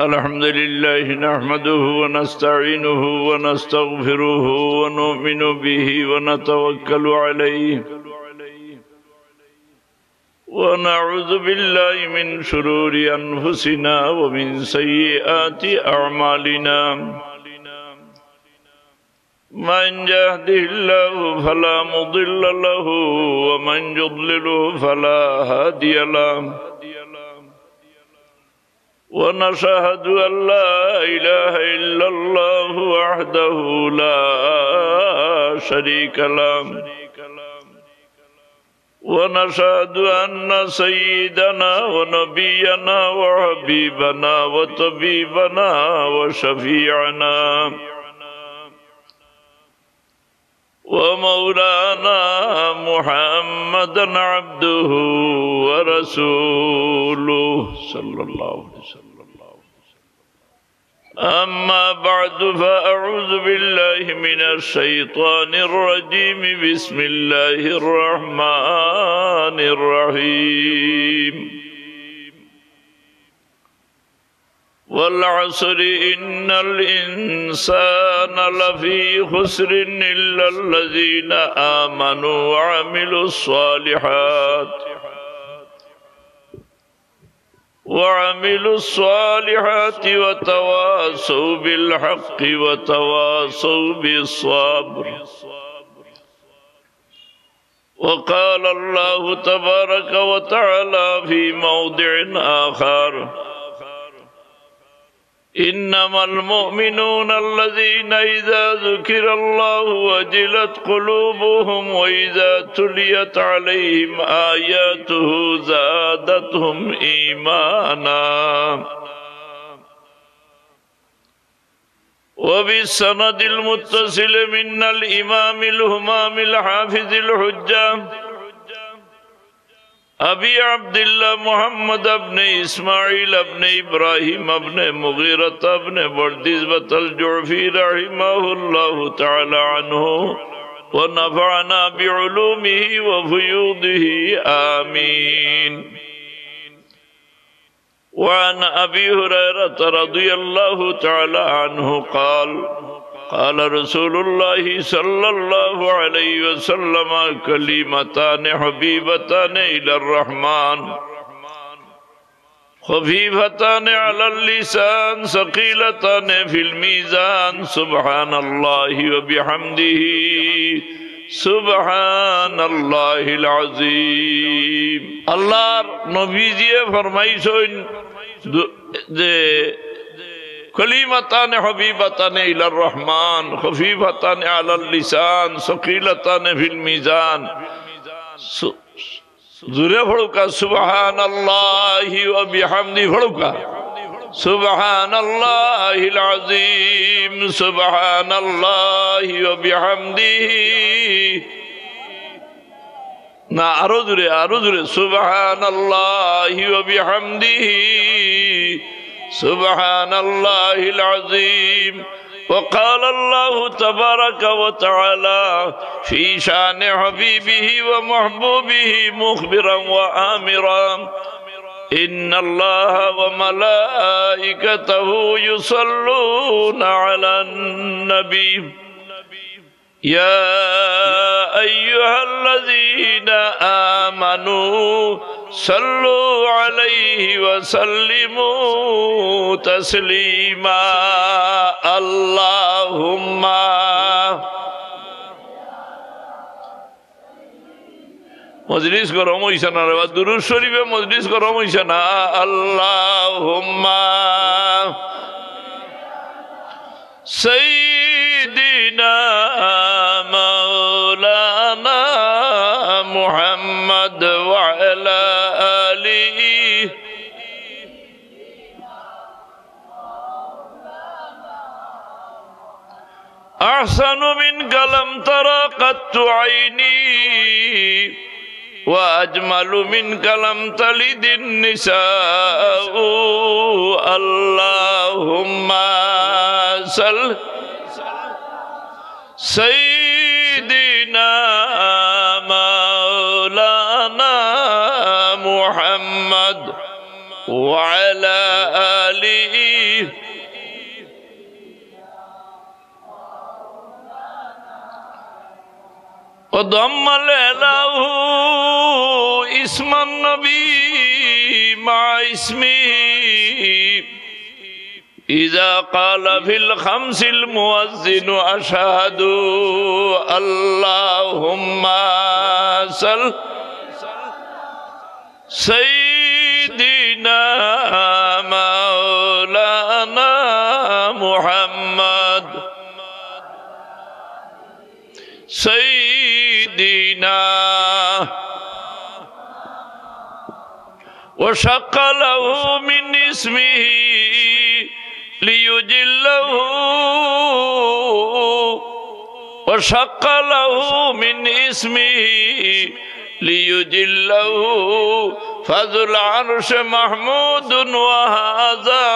الحمد لله نحمده ونستعينه ونستغفره ونؤمن به ونتوكل عليه ونعوذ بالله من شرور أنفسنا ومن سيئات أعمالنا من يهده الله فلا مضل له ومن يضلله فلا هادي له ونشهد أن لا إله إلا الله وحده لا شريك له ونشهد أن سيدنا ونبينا وحبيبنا وطبيبنا وشفيعنا ومولانا محمدا عبده ورسوله صلى الله عليه وسلم أما بعد فأعوذ بالله من الشيطان الرجيم بسم الله الرحمن الرحيم والعصر إن الإنسان لفي خسر إلا الذين آمنوا وعملوا الصالحات وتواصوا بالحق وتواصوا بالصبر وقال الله تبارك وتعالى في موضع آخر إنما المؤمنون الذين إذا ذكر الله وجلت قلوبهم وإذا تليت عليهم آياته زادتهم إيمانا وبالسند المتصل من الإمام الهمام الحافظ الحجة أبي عبد الله محمد بن إسماعيل بن إبراهيم بن مغيرة بن بردزبة الجعفي رحمه الله تعالى عنه ونفعنا بعلومه وفيوضه آمين. وعن أبي هريرة رضي الله تعالى عنه قال قال رسول الله صلى الله عليه وسلم كلمتان حبيبتان إلى الرحمن خفيفتان على اللسان ثقيلتان في الميزان سبحان الله وبحمده سبحان الله العظيم. আল্লাহর নবীজি ফরমাইছেন যে كلمتان حبيبتان إلى الرحمن خفيفتان على اللسان ثقيلتان في الميزان زورے پڑھوکا سبحان اللہ وبحمدہ پڑھوکا سبحان اللہ العظیم سبحان اللہ وبحمدہ نا آرو زورے سبحان اللہ وبحمدہ سبحان الله العظيم. وقال الله تبارك وتعالى في شان حبيبه ومحبوبه مخبرا وآمرا إن الله وملائكته يصلون على النبي يا أيها الذين آمنوا صلوا عليه وسلموا تسليما اللهم مجلس গরম হইছে না রে দুরূদ শরীফে মজলিস গরম হইছে না আল্লাহুম্মা সাইয়্যিদিনা মাওলানা মুহাম্মদ ওয়া আলা আলিহি আহসানু মিনকা লাম তারা কাত্তু আইনি وأجمل منك لم تلد النساء اللهم صل سيدنا مولانا محمد وعلى آله فضم له اسم النبي مع اسمه إذا قال في الخمس المؤذن أشهد اللهم صل سيدنا مولانا محمد سيدنا وشق له من اسمه ليجله وشق له من اسمه ليجله فذو العرش محمود وهذا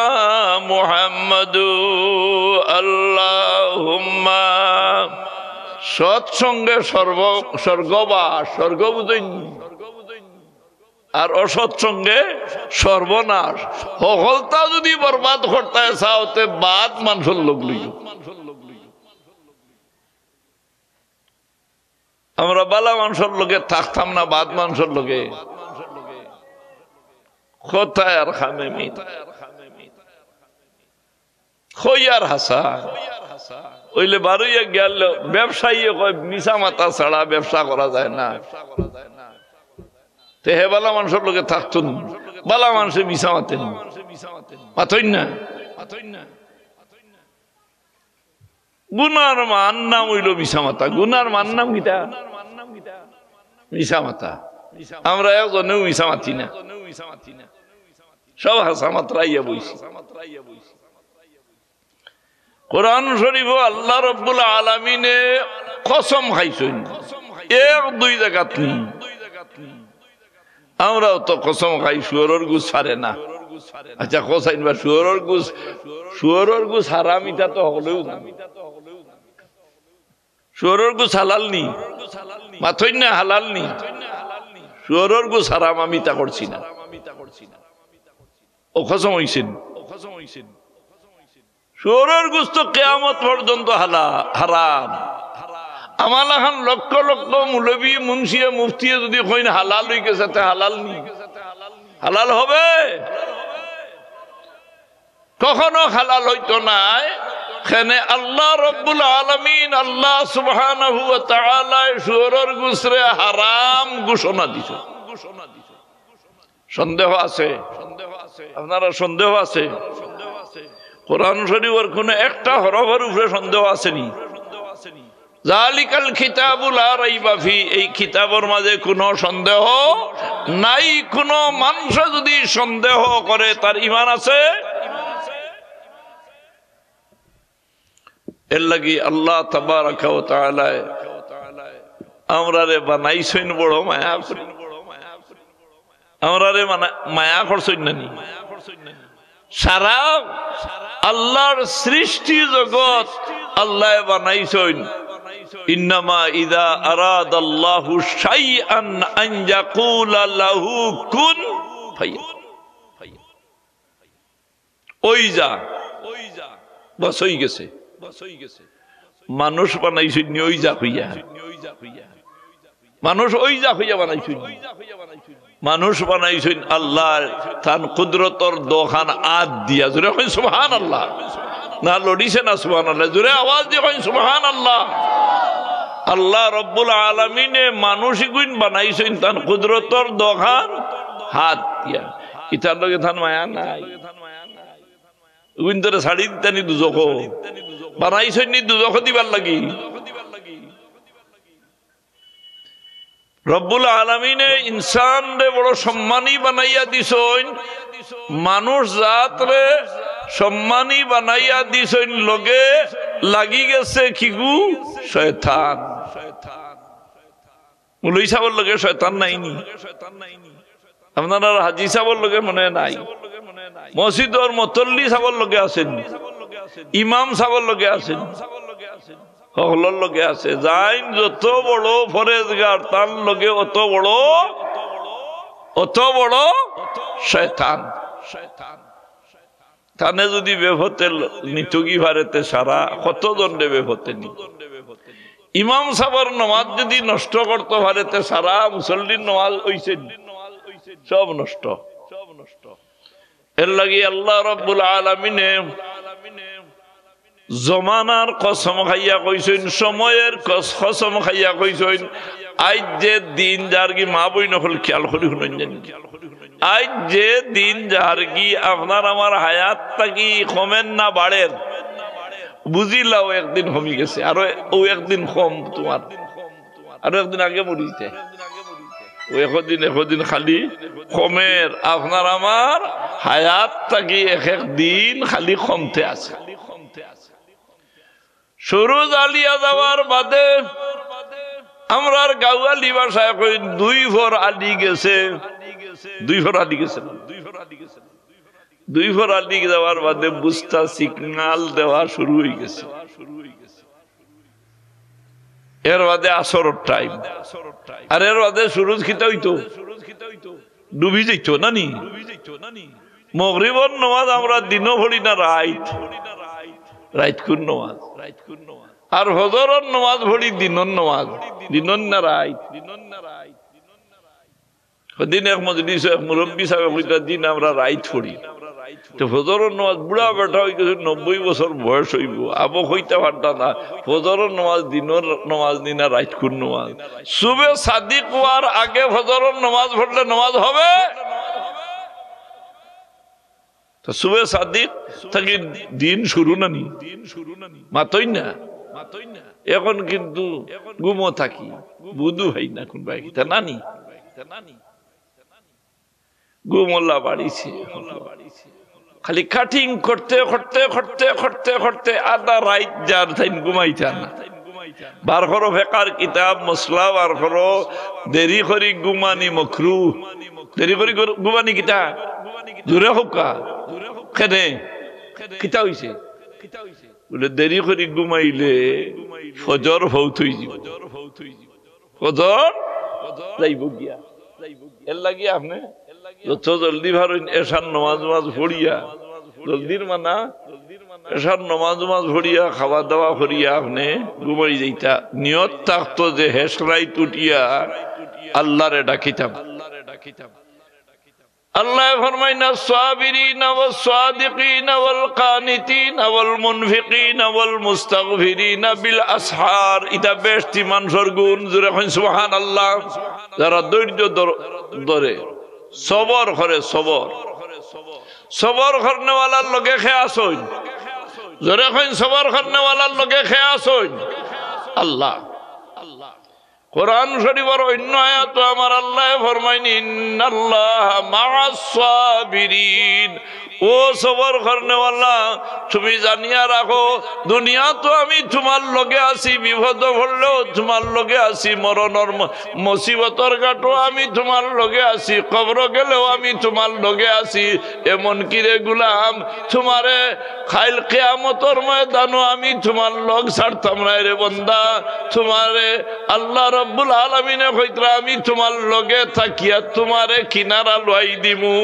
محمد اللهم সৎসঙ্গে স্বর্গবাস স্বর্গ বুঝেন আর অসৎসঙ্গে সর্বনাশ সকলতা যদি বরবাদ করতে চাওতে বাদ মানুষের লোক লইও আমরা বালা মানুষের লোকে থাকতাম না বাদ মানুষের লোকে কোথায় আর খামে মিত খইয়ার হাসা ওইলে বারুইয়া গেল ব্যবসায়ী কয় মিশা মাথা ছাড়া ব্যবসা করা যায় না তে হে বালা মানুষের লোকে থাকতুন বালা মানুষে মিশা মাতেন মাথইন না গুনার মান নাম হইল মিশা মাথা গুনার মান নাম কিটা মিশা মাথা আমরা একজনেও মিশা মাতি না সব হাসা মাত্রাইয়া বইছি কোরআন শরীফ আল্লাহ রাব্বুল আলামিনে কসম খাইছেন এক দুই জায়গাত নেই আমরাও তো কসম খাই শুয়োরের গুছ ছাড়ে না আচ্ছা কোসাইন বা শুয়োরের গুছ হারাম ইটা তো হলেও শুয়োরের গুছ হালাল নি মাথইন না হালাল নি শুয়োরের গুছ হারাম আমি তা করছি না ও কসম হইছেন শুয়োরের গুছ তো কিয়ামত পর্যন্ত হারাম আমার এখন লক্ষ লক্ষ মৌলবী মুন্সিয়া মুফতিয়ে যদি কইন হালাল হয়ে গেছে তে হালাল নি হালাল হবে কখনো হালাল হইতো নাই এখানে আল্লাহ রাব্বুল আলামিন আল্লাহ সুবহানাহু ওয়া তাআলা শুয়োরের গুছরে হারাম ঘোষণা দিছে সন্দেহ আছে আপনারা সন্দেহ আছে কোরআন শরীফের কোন একটা হরফের উপরে সন্দেহ আসেনি জালিকাল কিতাবু লা রাইবা ফি এই কিতাবের মাঝে কোনো সন্দেহ নাই কোনো মানুষ যদি সন্দেহ করে তার ঈমান আছে এর লাগি আল্লাহ তাবারাকা ওয়া তাআলা আমরারে বানাইছেন বড় মায়া করে আমরারে মায়া করছেন নানি সারা আল্লাহর সৃষ্টি জগৎ আল্লাহ বানাইছেন ইন্নামা ইযা আরাদাল্লাহু শাইআন আন ইয়াকুলা লাহু কুন ফায়াকুন ওই যা বস হই গেছে মানুষ বানাইছেন ওই যা হইয়া মানুষ ওই যা হইয়া বানাইছেন মানুষ বানাইছেন আল্লাহ তার কুদরতর দোকান আদ দিয়া জোরে কই সুবহানাল্লাহ না লড়িছে না সুবহানাল্লাহ জোরে আওয়াজ দিয়ে কই সুবহানাল্লাহ আল্লাহ রাব্বুল আলামিনে মানুষই গুণ বানাইছেন তার কুদরতর দোকান হাত দিয়া ইতার লগে থান মায়া নাই গুণ ধরে ছাড়ি দিতানি দুজখ বানাইছেন নি দুজখ দিবার লাগি রব্বুল আলামিনে ইনসান রে বড় সম্মানী বানাইয়া দিছেন মানুষ জাত রে সম্মানী বানাইয়া দিছেন লগে লাগি গেছে কিগু শয়তান মুলই সাহেবের লগে শয়তান নাইনি আপনারা হাজি সাহেবের লগে মনে নাই মসজিদর মতল্লি সাহেবের লগে আছেন ইমাম সাহেবের লগে আছেন সকলের লগে আছে যাইন যত বড় ফরেজগার তার লগে অত বড় শয়তান তানে যদি বেভতে নিতুগি ভারেতে সারা কত দণ্ডে বেভতে নি ইমাম সাহেবের নামাজ যদি নষ্ট করতে পারে তে সারা মুসল্লির নামাজ হইছে সব নষ্ট। এর লাগি আল্লাহ রাব্বুল আলামিনে জমানার কসম খাইয়া কইছেন, সময়ের কসম খাইয়া কইছেন, আজ যে দিন যার কি মা বই নকল খেয়াল করি শুনেন, আজ যে দিন যার কি আপনার আমার হায়াত থাকি কমেন না বাড়েন, বুঝিলাও একদিন কমি গেছে, আরো ও একদিন কম, তোমার আরো একদিন আগে মরিতে, ও একদিন খালি কমের, আপনার আমার হায়াত থাকি এক এক দিন খালি কমতে আছে। শুরু জ্বালিয়া যাওয়ার বাদে আমরার গাওয়ালি ভাষায় কই দুই ভর আলি গেছে, দুই ভর আলি গেছে, দুই ভর আলি যাওয়ার বাদে বুস্তা সিগনাল দেওয়া শুরু হয়ে গেছে। এর বাদে আসরের টাইম, আর এর বাদে সুরজ খিতা হইতো, ডুবি যাইতো নানি। মাগরিবের নামাজ আমরা দিনও পড়ি না, রাইত কোন নামাজ, আর ফজরের নামাজ পড়ি দিনের নামাজ, দিনের না রাইত। দিন এক মজলিস এক মুরব্বী সাহেব কইতা দিন আমরা রাইত পড়ি, তো ফজরের নামাজ বুড়া বেটা হয়ে গেছে, 90 বছর বয়স হইব, আবো হইতে পারতা না ফজরের নামাজ দিনের নামাজ নি না রাইত কোন নামাজ। সুবে সাদিক হওয়ার আগে ফজরের নামাজ পড়লে নামাজ হবে, তো সুবে সাদিক থাকি দিন শুরু নানি, মাতই না। এখন কিন্তু গুমো থাকি, বুধু হয় না কোন ভাই তা নানি, গুমল্লা বাড়িছে, খালি কাটিং করতে করতে করতে করতে করতে আধা রাইত যার থাইন ঘুমাইতা না। বার করো ফেকার কিতাব মশলা, বার করো দেরি করি ঘুমানি মকরু, দেরি করি ঘুমানি কিতা জোরে হোকা কেনে কিতা হইছে বলে দেরি করি ঘুমাইলে ফজর ভৌত হয়ে যাব, ফজর যাইব গিয়া। এর লাগি আপনি যত জলদি ভারেন এসার নমাজ পড়িয়া, জলদির মানা এসার নমাজ পড়িয়া খাওয়া দাওয়া করিয়া আপনি ঘুমাই যাইতা, নিয়ত থাকতো যে হেসরাই টুটিয়া আল্লাহরে ডাকিতাম। আল্লাহ ফরমাইনা সাবিরিনা ওয়াস সাদিকিনা ওয়াল কানিতিনা ওয়াল মুনফিকিনা ওয়াল মুস্তাগফিরিনা বিল আসহার। এটা বেশটি মানুষের গুণ, জোরে কইন সুবহানাল্লাহ। যারা ধৈর্য ধরে সবর করে, সবর করনেওয়ালার লগে খেয়াস হইন, জোরে কইন সবর করনেওয়ালার লগে খেয়াস হইন আল্লাহ। কোরআন শরীফের অন্য আয়াত আমার আল্লাহ ফরমাইন ইন্নাল্লাহা মাআস সাবিরিন। ও সবর করনেওয়ালা, তুমি জানিয়া রাখো দুনিয়া তো আমি তোমার লগে আছি, বিপদ পড়লেও তোমার লগে আছি, মরণের মুসিবতর ঘাটও আমি তোমার লগে আছি, কবর গেলেও আমি তোমার লগে আছি। এমন কি রে গুলাম, তোমারে খাইল কিয়ামতের ময়দানও আমি তোমার লগ ছাড়তাম না রে বন্দা। তোমারে আল্লাহ রব্বুল আলামিনে কইতরা আমি তোমার লগে থাকিয়া তোমারে কিনারা লই দিমু।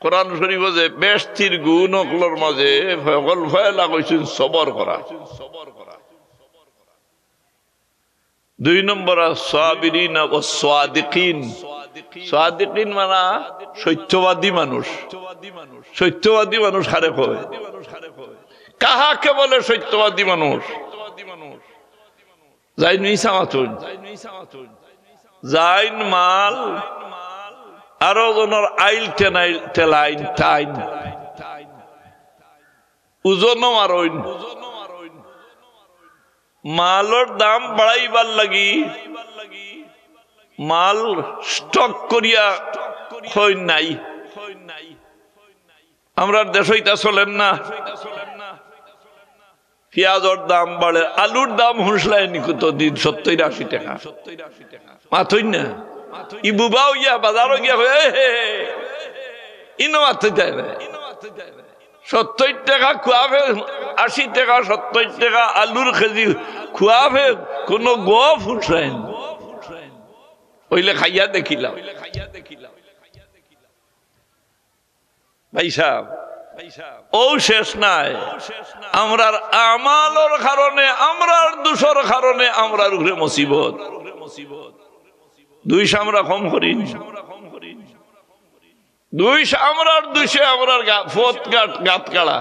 কোরআন শরীফ যে বেশটির গুণ অকলর মাঝে ফয়গল ফয়লা কইছেন সবর করা। 2 নম্বর সাবিরিনা ওয়াস সাদিকিন। সাদিকিন মানে সত্যবাদী মানুষ। সত্যবাদী মানুষ কারে কয়? কাহাকে বলে সত্যবাদী মানুষ? যাইন মিছামাতুন, যাইন মাল আরো জনের আইল টেলাইন টাইন ওজনও মারইন, মালের দাম বাড়াইবার লাগি মাল স্টক করিয়া হইন নাই। আমরা দেশ হইতা চলেন না, পেঁয়াজের দাম বাড়ে, আলুর দাম হুঁসলায়নি কত দিন 70-80 টাকা মাথইন না। ই বুবাও গিয়া বাজারও গিয়া ইনো মাথতে যায় না, 70 টাকা খুয়াবে, 80 টাকা 70 টাকা আলুর কেজি খুয়াবে, কোন গপ হুঁসলাইন ওইলে খাইয়া দেখিলাম। ভাই সাহেব ও শেষ নাই আমরার আমালর কারণে আমরার দোষের কারণে আমরার উপরে মুসিবত দুই আমরা কম করি দুই আমরার দুইশে আমরার ফোত গাত কাড়া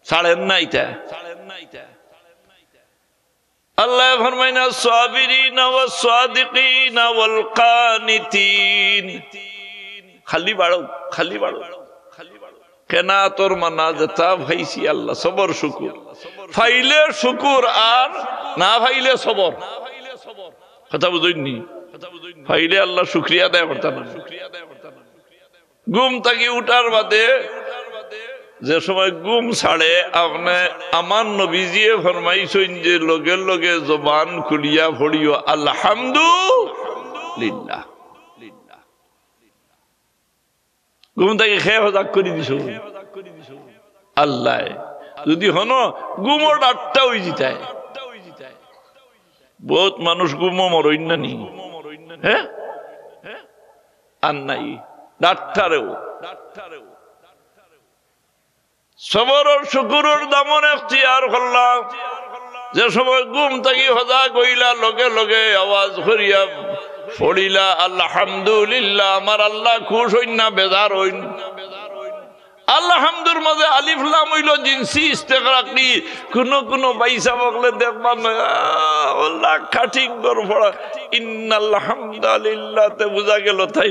ছাড়েন নাই তা আল্লাহ ফরমাইনা সাবিরিনা ওয়াস সাদিকিনা ওয়াল কানিতিন খালি বাড়ো কেনা তোর মানা যেতা ভাইছি আল্লাহ সবর শুকুর ফাইলে শুকুর আর না ফাইলে সবর কথা বুঝইনি ফাইলে আল্লাহ শুকরিয়া দেয় করতাম ঘুম থাকি উঠার বাদে যে সময় ঘুম ছাড়ে আপনি আমার নবীজিয়ে ফরমাইছেন যে লগে লগে জবান খুলিয়া পড়িও আলহামদুলিল্লাহ ঘুম থেকে খেয়ে হজাক করে দিছ আল্লাহ যদি হনো গুমর ডাক্তার হয়ে যেতায় বহুত মানুষ গুমো মরইন না নি হ্যাঁ আর নাই ডাক্তারেও সবরের শুকুরের দামন এখতিয়ার করলাম যে সময় ঘুম থেকে হজাক হইলা লগে লগে আওয়াজ করিয়া পড়িলা আলহামদুলিল্লাহ আমার আল্লাহ খুশ হইন না বেজার হইন আলহামদুর মাঝে আলিফ লাম হইল জিনসি ইস্তেগরাকি কোন বাইসা বকলে দেখবা আল্লাহ কাটিং কর পড়া ইন্নাল হামদুলিল্লাহ তে বুঝা গেল তাই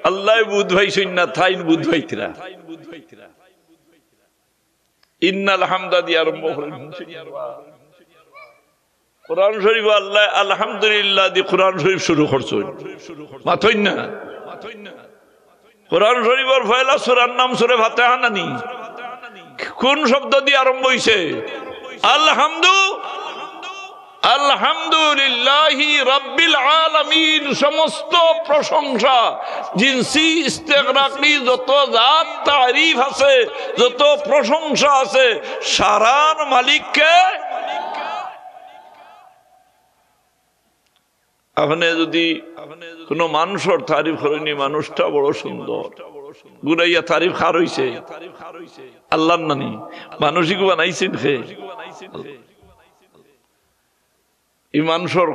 আল্লাহ বুধ ভাইছইন না তাইন বুধ ভাইতরা ইন্নাল হামদা দিয়ে আরম্ভ করেন কোরআন শরীফ আল্লাহ আলহামদুলিল্লাহ দিয়ে কোরআন শরীফ শুরু করছেন মাথইন না কোরআন শরীফের পয়লা সূরার নাম সূরা ফাতিহা নানি কোন শব্দ দিয়ে আরম্ভ হইছে আলহামদুলিল্লাহি রাব্বিল আলামিন সমস্ত প্রশংসা জিনসি ইস্তেগরাকি যত জাত তারিফ আছে যত প্রশংসা আছে সারার মালিককে আপনি যদি কোন মানুষের তারিফ করেনি মানুষটা বড় সুন্দর গুনাইয়া তারিফ খার হইছে আল্লাহর নানি মানুষই বানাইছেন খে মানুষের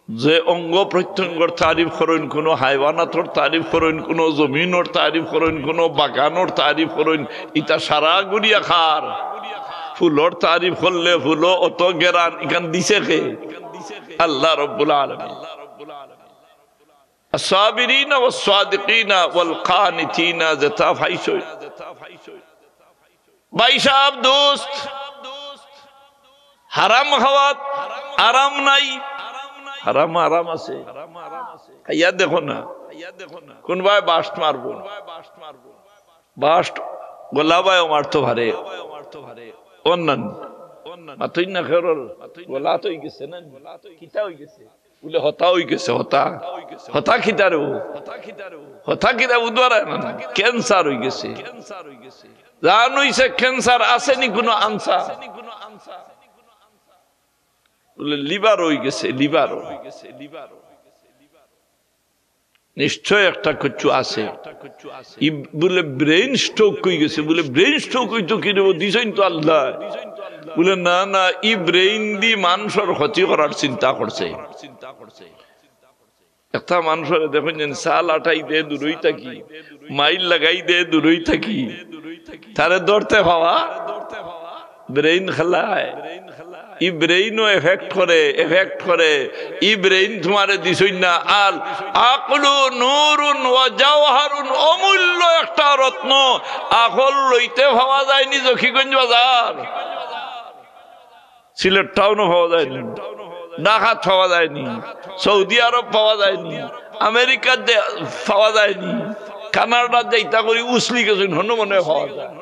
যে অঙ্গ প্রত্যঙ্গর তারিফ করেন কোন হাইওয়ানাতর তারিফ করেন কোন জমিনের তারিফ করেন কোন বাগানোর তারিফ করেন ইটা সারা গুড়িয়া খার ফুলর তারিফ করলে ফুল অত গেরান ইখান দিছে খে আল্লাহ রাব্বুল আলামিন الصابرين والصادقين والقانتين ذات ফাইসো ভাই সাহেব দোস্ত হারাম খাওয়াত আরাম নাই আরাম আছে খাইয়া দেখো না কোন ভাই বাস্ট মারবো বাস্ট গোলাবায় মারতো ভারে অন্যান্য মাতই না খেরর গলা তো হয়ে গেছে না কিতা হয়ে গেছে বলে হতা হয়ে গেছে হতা খিতারও হতা খিতা উদ্বারা না ক্যান্সার হয়ে গেছে জান হইছে ক্যান্সার আসেনি কোনো আনসার বলে লিভার হয়ে গেছে লিভার নিশ্চয় একটা কিছু আছে বলে ব্রেন স্ট্রোক হয়ে গেছে বলে ব্রেন স্ট্রোক হইতো কি দিছেন তো আল্লাহ বলে না না ই ব্রেইন দি মানুষের ক্ষতি করার চিন্তা করছে একটা মানুষের দেখুন যেন সাল আটাই দে দূরই থাকি মাইল লাগাই দে দূরই থাকি তারে ধরতে হওয়া ব্রেইন খেলায় ই ব্রেইনও এফেক্ট করে ই ব্রেইন তোমারে দিছই না আল আকলু নূরুন ওয়া জাওহারুন অমূল্য একটা রত্ন আকল লইতে পাওয়া যায়নি জকিগঞ্জ বাজার সিলেট টাউনও পাওয়া যায়নি ঢাকা পাওয়া যায়নি সৌদি আরব পাওয়া যায়নি আমেরিকার পাওয়া যায়নি কানাডার যাইতা করি উসলি গেছেন হন মনে পাওয়া যায়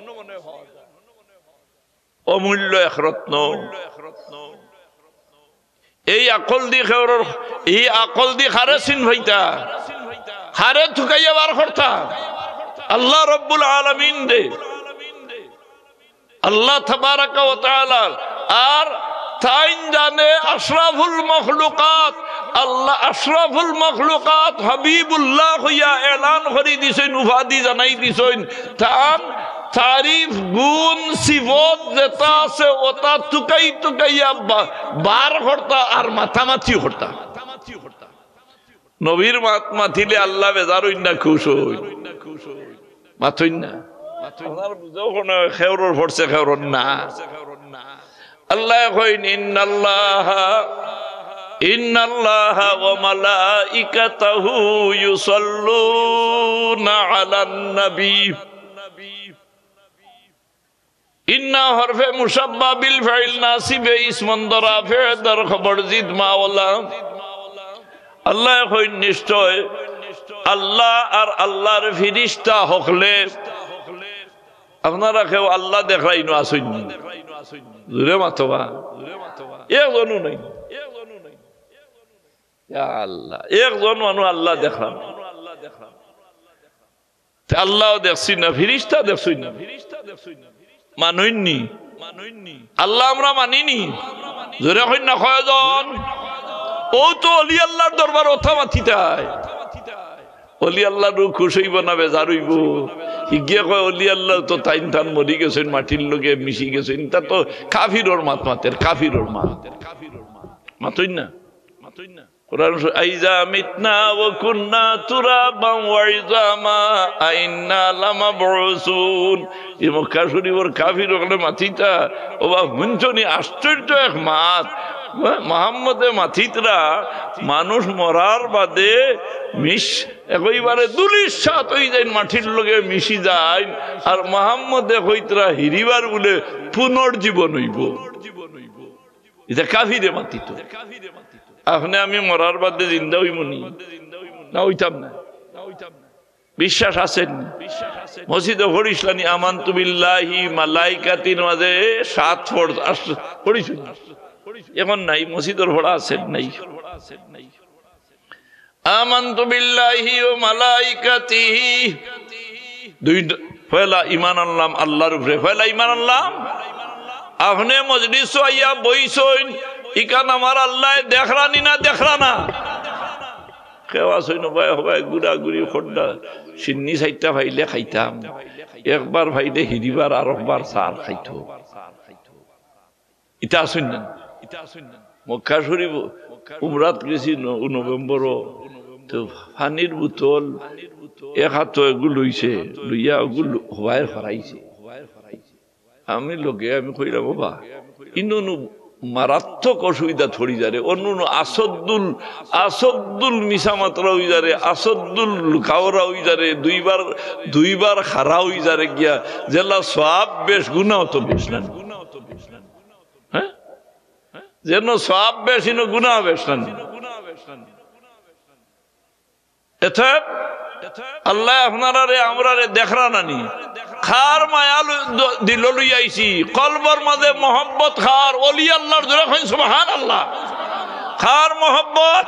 অমূল্য এক রত্ন এই আকল দি হারে চিন ভাইতা হারে থুকাইয়া বার করতা আল্লাহ রব্বুল আলামিন দে আল্লাহ তাবারাকা ওয়া তাআলা আর তাইন জানে আশরাফুল মখলুকাত আল্লাহ আশরাফুল মখলুকাত হাবিবুল্লাহ হইয়া এলান করে দিছেন, উপাধি জানাই দিছেন। তার তারিফ গুণ সিফত যেটা আছে ওটা টুকাই টুকাইয়া বার করতা আর মাথামাথি করতা। নবীর মাত মাথিলে আল্লাহ বেজার হইন না, খুশ হইন, মাথইন না। আপনার বুঝাও কোন খেওরর পড়ছে, খেওরর না। আল্লাহ কইন ইন্নাল্লাহা ওয়া মালাইকাতাহু ইউসাল্লুনা আলান নবী। ইন্না হরফে মুশাব্বা বিল ফাইল নাসিবে ইসমন দরাফে দর খবর জিদ মাওলা। আল্লাহ কইন নিশ্চয় আল্লাহ আর আল্লাহর ফিরিস্তা হকলে। আপনারা কেউ আল্লাহ দেখাই না আসুন, জোরে মাতবা একজনও নাই। আল্লাহ একজন মানুষ আল্লাহ দেখলাম, আল্লাহ দেখছি না, ফিরিস্তা দেখছি না, মানইনি আল্লাহ আমরা মানিনি। জোরে কই না কয়জন? ও তো অলি আল্লাহর দরবার ওঠা মাথিতায়। অলি আল্লাহ খুশ হইব না বেজার হইব? গিয়ে কয় অলি আল্লাহ তো তাইন টান মরি গেছেন, মাটির লোকে মিশি গেছেন। তা তো কাফিরর মাত মাতের, কাফিরর মাত মাতইন না। কোরআন আইজা মিতনা ওয়া কুননা তুরাবান ওয়া ইজামা আইন্না লামাবউসুন। এই মক্কা শরীফের কাফির ওখানে মাথিতা ও বা হুঞ্চনি আশ্চর্য এক মাত। মুহাম্মদে মাথিতরা মানুষ মরার বাদে একইবারে দুলির সাথ হয়ে যায়, মাটির লোকে মিশি যায়। আর মুহাম্মদে কইতরা হিরিবার বলে পুনর্জীবন হইব। এটা কাফিরে মাতিত। আপনি আমি মরার বাদে জিন্দা হইব নি? না হইতাম না। বিশ্বাস আছেন? মসজিদে পড়িসলানি আমানতু বিল্লাহি মালাইকাতির মাঝে 7 পড়িস, এখন নাই মসজিদের পড়া আছেন নাই। আমানতু বিল্লাহি ওয়া মালাইকাতিহি, দুই পয়লা ঈমান আনলাম আল্লাহর উপরে, পয়লা ঈমান আনলাম। আপনি মজলিস আইয়া বইছেন, ইকান আমার আল্লাহ দেখরানি না দেখরানা কেওয়া সইন ভাই হবাই গুড়া গুড়ি খড্ডা সিন্নি সাইটটা ভাইলে খাইতাম, একবার ভাইলে হিরিবার আর একবার সার খাইতো। ইটা আসুন না মক্কা শরীফ উমরাত গেছি নভেম্বর, তো পানির বোতল এক হাত এগুলো লইছে, লইয়া ওগুলো হবাই হরাইছে। আমি লোকে আমি কইলাম বাবা ইনু মারাত্মক অসুবিধা থরি যারে, অন্য আসদ্দুল মিশা মাত্রা হই যারে, আসদ্দুল কাওরা হই যারে, দুইবার খারা হই যারে গিয়া জেলা সব বেশ গুনাহ তো বেশ না, হ্যাঁ যেন সব বেশ ইনো গুনাহ বেশ না। এতে আল্লাহ আপনারা রে আমরা রে দেখরা নানি খার মায়া দিল লই আইছি, কলবর মাঝে মোহাম্মত খার ওলি আল্লাহর জোরে কইন সুবহানাল্লাহ। খার মোহাম্মত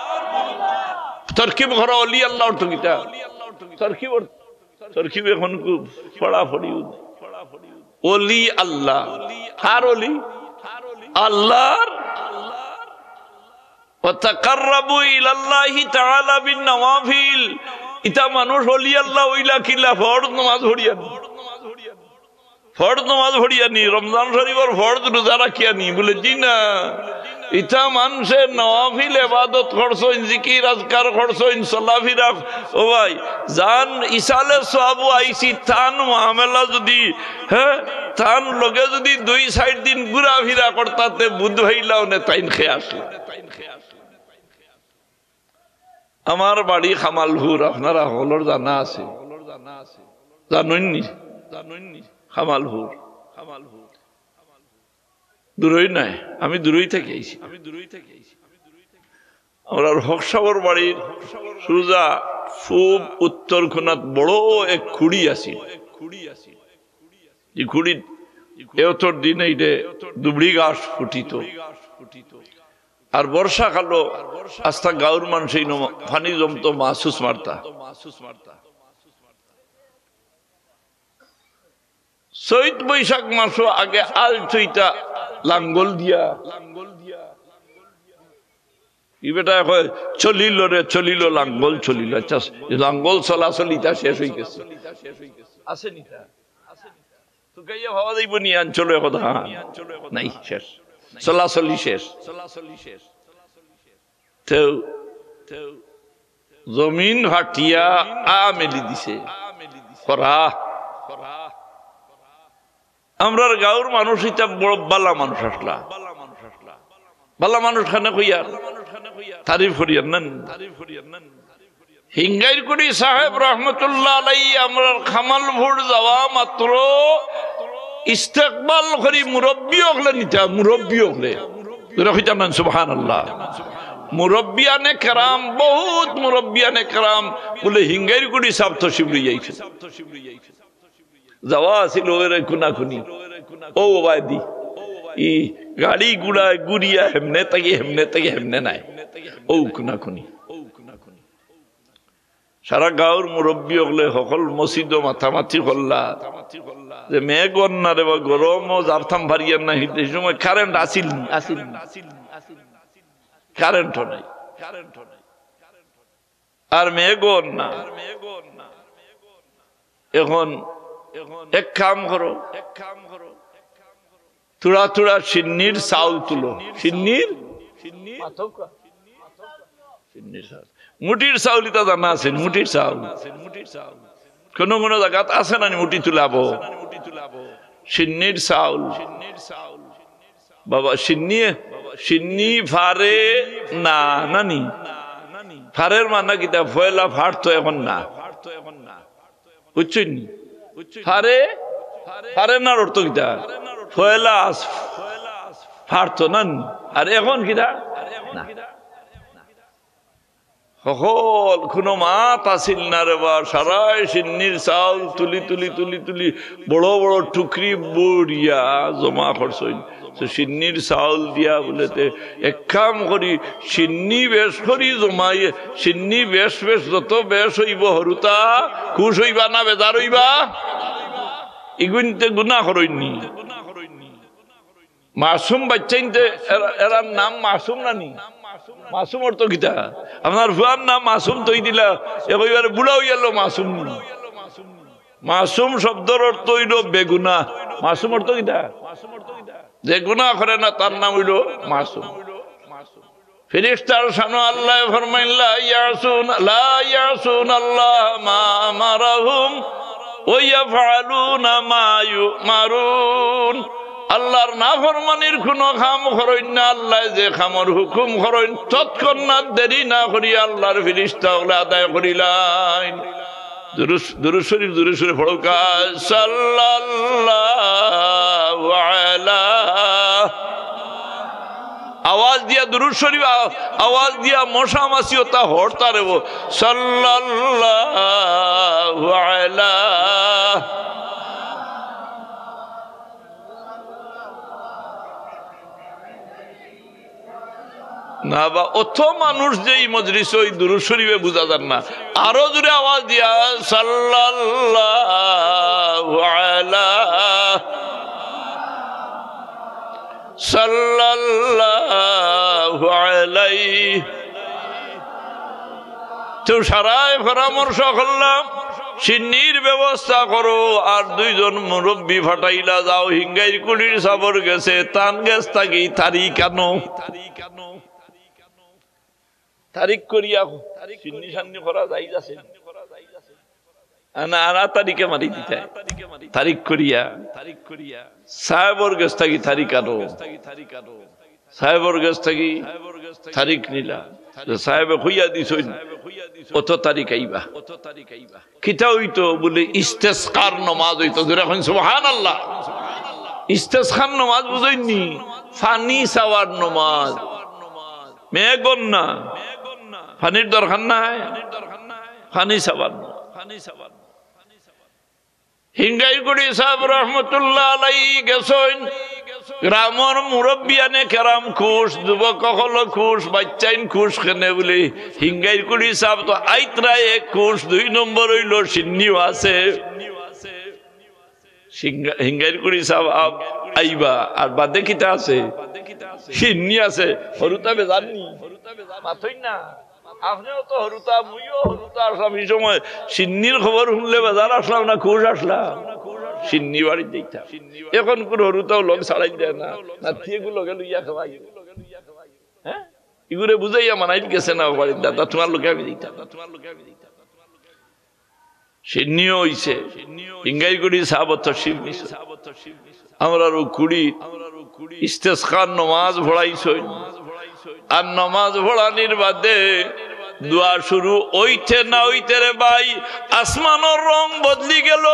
তরকিব ঘর ওলি আল্লাহর তো কিটা তরকিব এখন খুব ফড়াফড়ি ওলি আল্লাহ, খার ওলি আল্লাহর ওয়া তাকাররাবু ইলাল্লাহি তাআলা বিন নওয়াফিল। ইতা মানুষ ওলি আল্লাহ ওইলা কিলা ফরজ নামাজ ভরিয়ানি, রমজান শরীফের ফরজ রোজা রাখিয়ানি বলে জি না। ইতা মানুষের নওয়াফিল ইবাদত করছইন, জিকির আজকার করছইন, চলাফিরা ও ভাই জান ইসালে সওয়াব আইছি তান মুআমালা যদি হ্যাঁ তান লগে যদি 2-4 দিন ঘুরাফিরা করতাতে বুধ হইলাও না তাইন খেয়ে আসলো। আমার বাড়ি খামালপুর, আপনারা হলর জানা আছে, জানেননি? খামালপুর দূরই নাই, আমি দূরই থেকে আইছি। আমার হক সাগর বাড়ির সুজা খুব উত্তর কোণাত বড় এক খুঁড়ি আছে। এই খুঁড়ি এতর দিন এইটে দুবড়ি গাছ ফুটিত, আর বর্ষাকালো আস্থা গাঁর মানুষ এই পানি জমতো মাসুস মারতা। চৈত বৈশাখ মাস আগে আল চৈতা লাঙ্গল দিয়া ই বেটা কয় চলিল রে চলিল লাঙ্গল চলিল। আচ্ছা লাঙ্গল চলাচলিতা শেষ হয়ে গেছে আছে নিতা তো গাইয়া ভাবা যাইব নি অঞ্চলে কথা নাই শেষ চলাচলি শেষ তো জমিন হাটিয়া মেলি দিছে করা আমরার গাঁওর মানুষ এটা বড় বালা মানুষ আসলা বালা মানুষ খানে কইয়ার তারিফ করিয়ার নেন হিঙ্গাইর করি সাহেব রহমতুল্লাহ আলাইহি আমরার খামালপুর যাওয়া মাত্র ইস্তেকবাল করি মুরব্বী হলে নিতা মুরব্বী হলে রহিতা নেন সুবহানাল্লাহ মুরব্বিয়ানে কেরাম বহুত মুরব্বিয়ানে কেরাম বলে হিঙ্গাইর করি সাব তো শিবলি যাইছে যাওয়া আছিল ওরে খুনাখুনি ও বাদি ই গাড়ি গুড়া গুড়িয়া হেমনে তাকে হেমনে নাই ও খুনাখুনি সারা গাঁওর মুরব্বী হলে সকল মসজিদ মাথামাথি করলা যে মেঘ না রে বা গরম জাপথাম ভারিয়ার না হিতে সময় কারেন্ট আসিল কারেন্ট নাই আর মেঘ না এখন এক কাম করো তুড়া তুড়া সিন্নির চাউল তুলো সিন্নির মুটির চাউল এটা জানা আছে মুটির চাউল কোন কোন জায়গাত আছে না মুটি তুলাবো সিন্নির চাউল বাবা সিন্নি ফারে না নানি ফারের মানা কিতা ফয়লা ফাড়তো এখন না বুঝছেন ফারে না অর্থ কিতা ফয়লা ফাড়তো না আর এখন কিতা না সকল কোনো মাত আসিল না রে বা সারাই সিন্নির চাউল তুলি বড় বড় টুকরি বড়িয়া জমা করছই সিন্নির চাউল দিয়া বলেতে এক কাম করি সিন্নি বেশ করি জমাই সিন্নি বেশ যত বেশ হইব হরুতা খুশ হইবা না বেজার হইবা ইগুনতে গুণা করইনি মাসুম বাচ্চাইনতে এরার নাম মাসুম নানি মাসুম অর্থ কিতা আপনার ভুয়ার নাম মাসুম তৈ দিলা এবার বুড়া হয়ে গেল মাসুম মাসুম শব্দের অর্থ হইল বেগুনা মাসুম অর্থ কিতা যে গুনাহ করে না তার নাম হইল মাসুম ফেরেশতার শানে আল্লাহ ফরমাইলেন লা ইয়াসুন আল্লাহ মা আমারহুম ওয়া ইয়াফআলুনা মা ইউমারুন আল্লাহর নাফরমানির কোনো কাম করেন না আল্লাহ যে কামর হুকুম করেন তৎক্ষণাৎ দেরি না করি আল্লাহর ফেরেশতা ওগুলা আদায় করিলেন দুরূদ শরীফ পড়ুকা সাল্লাল্লাহু আলা আওয়াজ দিয়া দুরূদ শরীফ আওয়াজ দিয়া মশা মাছিও তা হরতা রেব সাল্লাল্লাহু আলা না বা অত মানুষ যে মজলিস ওই দুরূদ শরীফে বুঝা যান না আরো জোরে আওয়াজ দিয়া সাল্লাল্লাহু আলা সাল্লাল্লাহু আলাইহি তো সারাই পরামর্শ করলাম সিন্নির ব্যবস্থা করো আর দুইজন মুরব্বী ফাটাইলা যাও হিঙ্গাইর কুড়ির সাবর গেছে তান গেছ থাকি তারিখ আনো তারিখ করিয়া সিন্নি সান্নি করা যাই যাচ্ছে আনা তারিখে মারি দিতে তারিখ করিয়া সাহেবর গেছ থাকি তারিখ আনো সাহেবর গেছ থাকি তারিখ নিলা সাহেবে খুইয়া দিছ অত তারিখ আইবা কিতা হইতো বলে ইস্তেসকার নমাজ হইতো এখন সুবহানাল্লাহ ইস্তেসকার নমাজ বুঝইনি ফানি সাওয়ার নমাজ মেঘন না ফানির দরকার নাই ফানি সাওয়ার হিঙ্গাইরকুড়ি সাহেব রহমতুল্লাহ আলাইহি গেছেন গ্রামের মুরব্বিয়ানে কেরাম খুশ যুবক হল খুশ বাচ্চাইন খুশ কেনে বলে হিঙ্গাইরকুড়ি সাহেব তো আইতরা এক খুশ 2 নম্বর হইল সিন্নিও আছে হিঙ্গাইরকুড়ি সাহেব আইবা আর বাদে কিতা আছে সিন্নি আছে হরুতা বেজাননি মাথই না আপনিও তো হরুতা মুইও হরুতা আসলাম এই সময় সিন্নির খবর শুনলে বাজার আসলাম না খুশ আসলাম সিন্নি বাড়ি দেখতাম এখন কোন হরুতাও লোক ছাড়াই দেয় না না থিয়েগুলো গেল ইয়া খাওয়াই হ্যাঁ এগুলো বুঝাইয়া মানাই গেছে না বাড়ির দাদা তোমার লোকে আমি দিতাম সিন্নিও হইছে ইঙ্গাই করি সাবত শিব আমরা কুড়ি ইস্তেসকার নমাজ ভরাইছই আর নমাজ ভরানির বাদে দোয়া শুরু ওইতে না ওইতে রে ভাই আসমানের রং বদলি গেল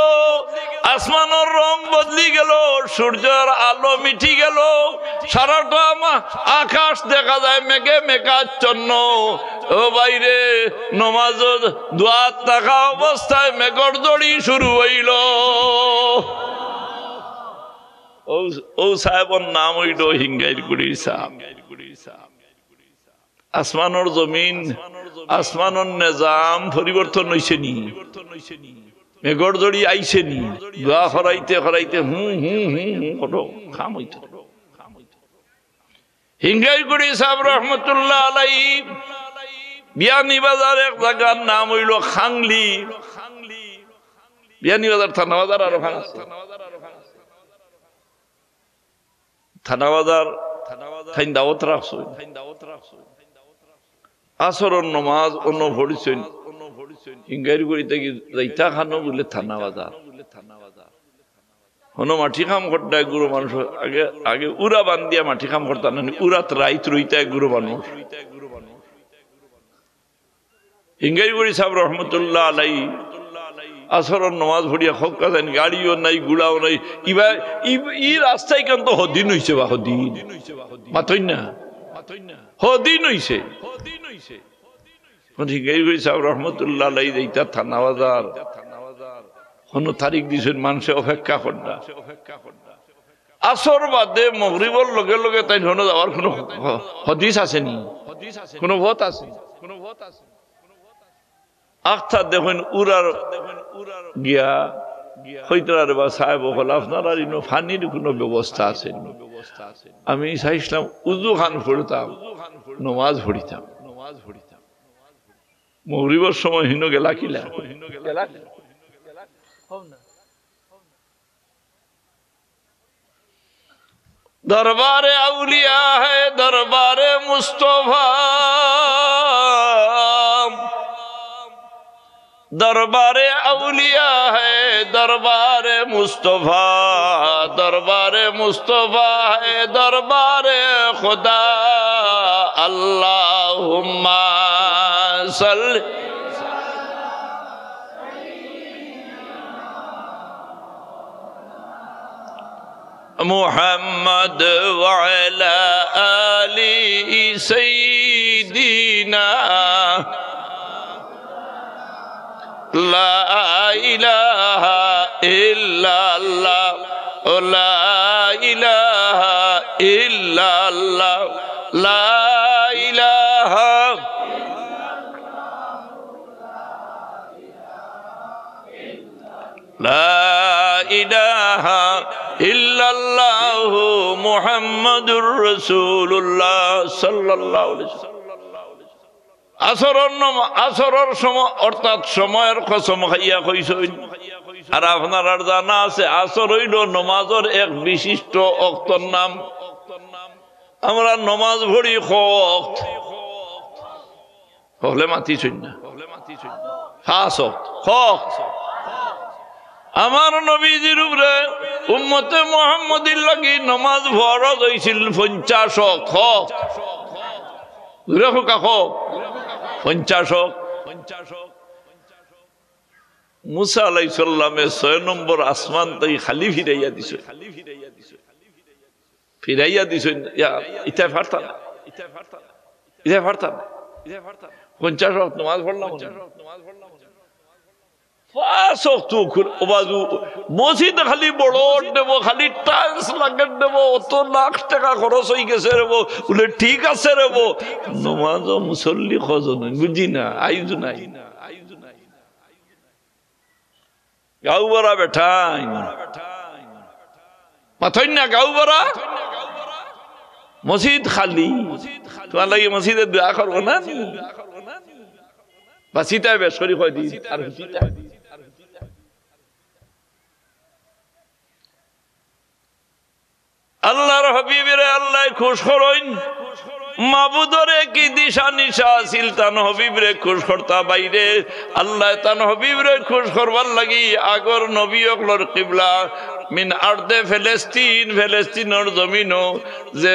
আসমানের রং বদলি গেল সূর্যের আলো মিটি গেল সারাটা আকাশ দেখা যায় মেঘে মেঘাচ্ছন্ন ও বাইরে নমাজ দোয়া থাকা অবস্থায় মেঘর দড়ি শুরু হইল ও সাহেবর নাম হইল হিঙ্গাইর গুড়ির সাহেব আসমানোর জমিন আসমানোর নিজাম পরিবর্তন হইছে নি মেঘর দড়ি আইছে নি দোয়া হরাইতে হরাইতে খাম হইত হিঙ্গাইর গুড়ি সাহেব রহমতুল্লাহ আলাইহি বিয়ানীবাজার এক জায়গার নাম হইল খাংলি বিয়ানীবাজার থানাবাজার আর ওখানে থানাবাজার থাইন দাওয়াত রাখছো আসরের নমাজ অন্য পড়িছেন হিঙ্গাইর গড়িতে যাইতা খানো বলে থানাবাজার হনো মাটি খাম করতে গুরু মানুষ আগে আগে উড়া বান্ধিয়া মাটি খাম করতে না উড়াত রাইত রইতে গুরু মানুষ হিঙ্গাইর গড়ি সাহেব রহমতুল্লাহ আলাইহি আসরের নমাজ ভরিয়া খক্কা যান গাড়িও নাই গুড়াও নাই ইবা ই রাস্তায় কিন্তু হদিন হইছে বা হদিন মাথই না হদিন হইছে সাহেব রহমতুল্লাহ আলাইহি যাইতা থানাবাজার কোনো তারিখ দিছেন মানুষে অপেক্ষা করনা আসর বাদে মগরিবর লগে লগে তাই ধরো যাওয়ার কোনো হদিস আসেনি কোনো ভোট আছে আখতা দেখুন উড়ার গিয়া হইতার বা সাহেব হল আপনার আর ফানির কোনো ব্যবস্থা আছে আমি চাইছিলাম উজু খান পড়তাম নমাজ পড়িতাম মগরিবর সময় হিন গেলা কিলা দরবারে আউলিয়া है দরবারে মুস্তফা दरबारे औलिया है दरबारे मुस्तफा है दरबारे खुदा अल्लाहुम्मा सल्ली मुहम्मद व अला आलि सय्यिदिना ला इलाहा इल्लल्लाह ला इलाहा इल्लल्लाह ला इलाहा ला इलाहा इल्लल्लाह मुहम्मदुर रसूलुल्लाह सल्लल्लाहु अलैहि वसल्लम আসরের সময় অর্থাৎ সময়ের কসম খাইয়া কইছেন আর আপনার জানা আছে আসর হইল নমাজের এক বিশিষ্ট ওয়াক্তের নাম আমরা নমাজ পড়ি ওয়াক্ত হলে মাতিছেন না খাস ওয়াক্ত আমার নবীজির উপরে উম্মতে মুহাম্মদির লাগি নমাজ ফরজ হইছিল 50 ওয়াক্ত দেখো কাকো 50 মুসা আলাইহিস সালামে 6 নম্বর আসমান তাই খালি ফিরাইয়া দিছে ইতা ফারতা 50 ওয়াক্ত নামাজ পড়লাম মসজিদ খালি বড় দেব খালি টাইলস লাগান দেব অত লাখ টাকা খরচ হয়ে গেছে রে বলে ঠিক আছে রে নমাজ মুসল্লি কজন বুঝি না আইজ নাই গাউ বড়া বেঠাই মাথই না গাউ বড়া মসজিদ খালি তোমার লাগে মসজিদে দোয়া করবো না বাসিতায় বেশ করি কয় দিন আর আল্লাহর হাবিবের আল্লাহ খুশ করইন মাবুদরে কি দিশা নিশা আছিল তান হাবিবরে খুশ করতা বাইরে আল্লাহ তান হাবিবরে খুশ করবার লাগি আগর নবী অকলর কিবলা মিন আরদে ফিলিস্তিন ফিলিস্তিনের জমিনও যে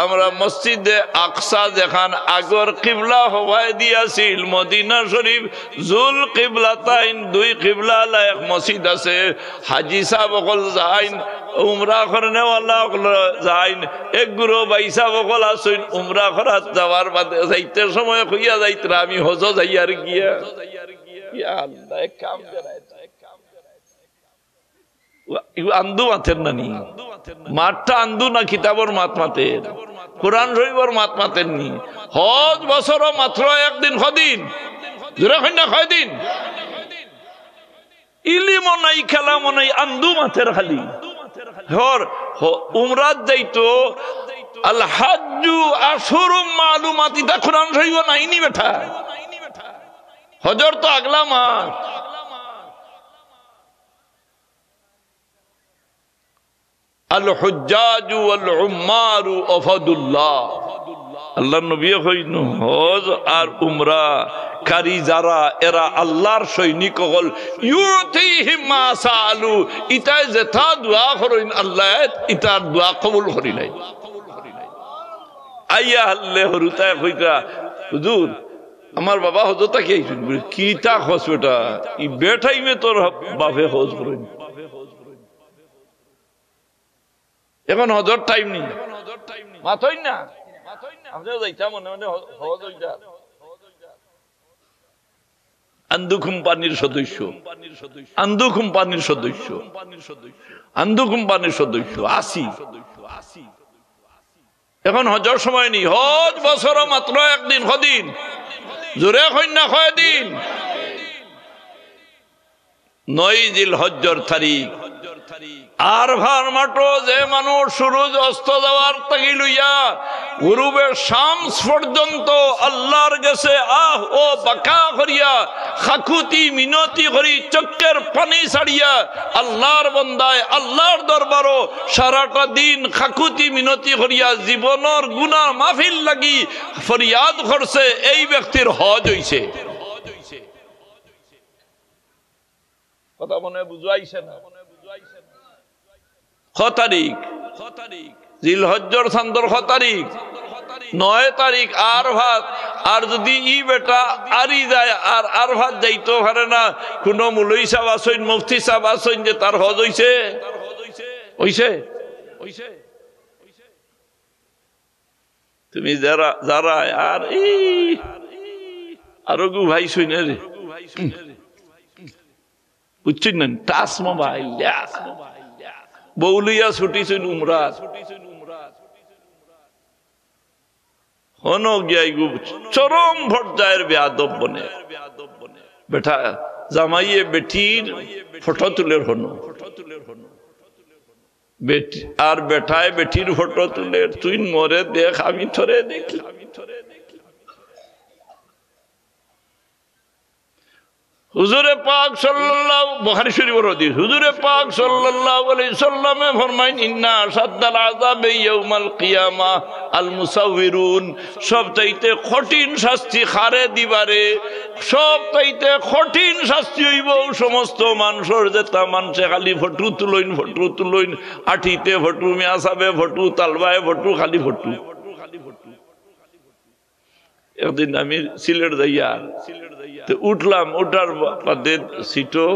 আমরা মসজিদে আকসা দেখান আগর কিবলা হওয়ায় দিয়াছিল মদিনা শরীফ জুল কিবলাতাইন দুই কিবলা আলা এক মসজিদ আছে হাজি সাহেব অকল যাইন উমরা করনে ওয়ালা যাইন এক গুরু বাইসা বকল আসইন উমরা করাত যাওয়ার বাদে যাইতে সময় কইয়া যাইতরা আমি হজ যাইয়ার গিয়া ইয়া আল্লাহ কাম করায় আন্দু মাতের নানি মাঠটা আন্দু না কিতাবর মাত মাতের কোরআন শরীফর মাত মাতের নি হজ বছর মাত্র একদিন কদিন জোরে কই না কয়দিন ইলিমও নাই খেলামও নাই আন্দু মাতের খালি হর উমরাত যাইতো আল হাজ্জু আশহুরুম মালুমাত ইতা কোরআন শরীফ নাইনি বেটা হজর তো আগলা মাস আল হুজ্জাজু ওয়াল উম্মারু আফাদুল্লাহ আল্লাহর নবী কইন হজ আর উমরা কারি যারা এরা আল্লাহর সৈনিক হল ইউতিহিম মা সালু ইতা যেটা দোয়া করেন আল্লাহ ইতার দোয়া কবুল করি নাই আইয়া আল্লাহ হরুতা কইতা হুজুর আমার বাবা হজরতা কি কিতা খস বেটা ই বেটাইমে তোর বাপে হজ করেন এখন হজর টাইম নেই মাথই না আপনি যাইতা মনে মনে হজ হইতা আন্দু কোম্পানির সদস্য আন্দু কোম্পানির সদস্য আন্দু কোম্পানির সদস্য 80 এখন হজর সময় নেই হজ বছর মাত্র একদিন কদিন জোরে কন্যা কয়দিন 9 জিলহজ্জর তারিখ আরফার মাঠো যে মানুষ সূরজ অস্ত যাওয়ার তাকি লইয়া গুরুবের শামস পর্যন্ত আল্লাহর কাছে আহ ও বাকা করিয়া খাকুতি মিনতি করি চক্কের পানি ছাড়িয়া আল্লাহর বন্দায় আল্লাহর দরবারও সারাটা দিন খাকুতি মিনতি করিয়া জীবনের গুনাহ মাফিল লাগি ফরিয়াদ করছে এই ব্যক্তির হজ হইছে কথা মনে বুঝাইছে না তারিখ জিলহজ্জর চান্দর তারিখ 9 তারিখ আরফাত আর যদি ই বেটা আরি যায় আর আরফাত যাইতো পারে না কোন মুলই সাহেব আসইন মুফতি সাহেব আসইন যে তার হজ হইছে হইছে তুমি যারা যারা আর আরো গু ভাই শুনে রে বুঝছেন না টাচ মোবাইল বৌলিয়া ছুটিছেন উমরাত হন গিয়াই গু চরম পর্যায়ের বেয়াদব বনে বেটা জামাইয়ে বেটির ফটো তুলের হন আর বেটায় বেটির ফটো তুলে তুই মরে দেখ আমি থরে দেখি হুজুরে পাক সাল্লাল্লাহু বুখারী শরীফের হাদিস হুজুরে পাক সাল্লাল্লাহু আলাইহি সাল্লামে ফরমাইন ইন্না আশাদ্দাল আযাবি ইয়াউমাল কিয়ামা আল মুসাউবিরুন সবচাইতে কঠিন শাস্তি খারে দিবারে সবচাইতে কঠিন শাস্তি হইব সমস্ত মানুষের যেটা মানুষে খালি ফটো তুলইন আঠিতে ফটো মিয়াসাবে ফটো তালবায় ফটো খালি ফটো একদিন আমি সিলেট যাইয়া উঠলাম ওঠার বাদে সিটো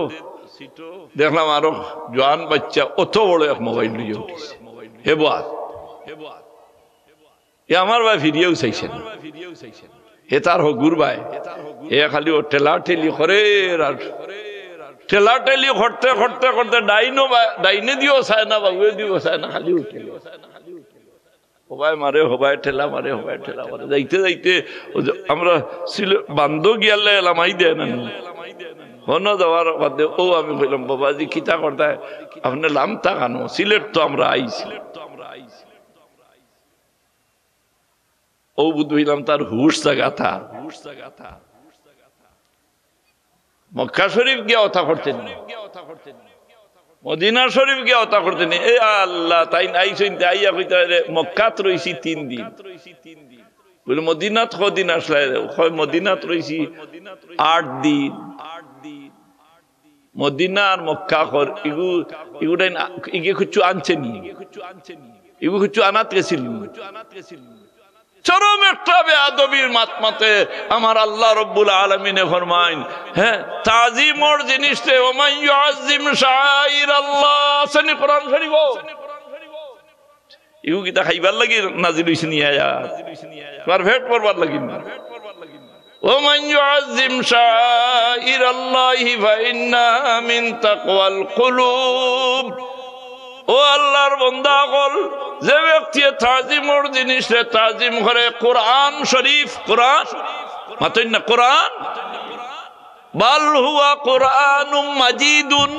দেখলাম আরো জোয়ান বাচ্চা অত বড় এক মোবাইল নিয়ে উঠেছে হেবাত আমার ভাই ফিরিয়েও চাইছেন হে তার হগুর ভাই হে খালি ও ঠেলা ঠেলি করে আর ঠেলা ঠেলি করতে করতে করতে ডাইনে দিও চায় না বাবুয়ে দিও চায় না খালি উঠে হবাই মারে হবাই ঠেলা মারে যাইতে যাইতে আমরা বান্ধ গিয়ালে লামাই দেয় না হন যাওয়ার বাদে ও আমি বললাম বাবাজি কিতা করতায় আপনি লামতা কানো সিলেট তো আমরা আইছি ও বুধ হইলাম তার হুশ জাগা থা মক্কা শরীফ গিয়া অথা করতেন, মদিনা শরীফ গিয়া অথা করতেন। এ আল্লাহ তাই আইসইন আইয়া কইতে মক্কাত রইছি 3 দিন, বলে মদিনাত কদিন আসলে? মদিনাত রইছি 8 দিন। মদিনা আর মক্কা কর ইগুটাই ইগে কিছু আনছেনি, ইগু কিছু আনাত গেছিল। চরম একটা বেয়াদবির মাতমাতে আমার আল্লাহ রব্বুল আলামিনে ফরমাইন, হ্যাঁ তাজিমর জিনিসে ওমান ইউআযিম শাআইরাল্লাহ সনি কোরআন শরীফ ইগু কিতা খাইবার লাগি নাজিল হইছে নি আয়াত, তোমার ভেট পড়বার লাগি না। ওমান ইউআযিম শাআইরাল্লাহি ফাইন্নাহা মিন তাকওয়াল কুলুব। ও আল্লাহর বান্দা হল, যে ব্যক্তি তাজিমর জিনিসে তাজিম করে, কোরআন শরীফ, কোরআন মাতই না কোরআন, বাল হুয়া কোরআনুম মাজিদুন,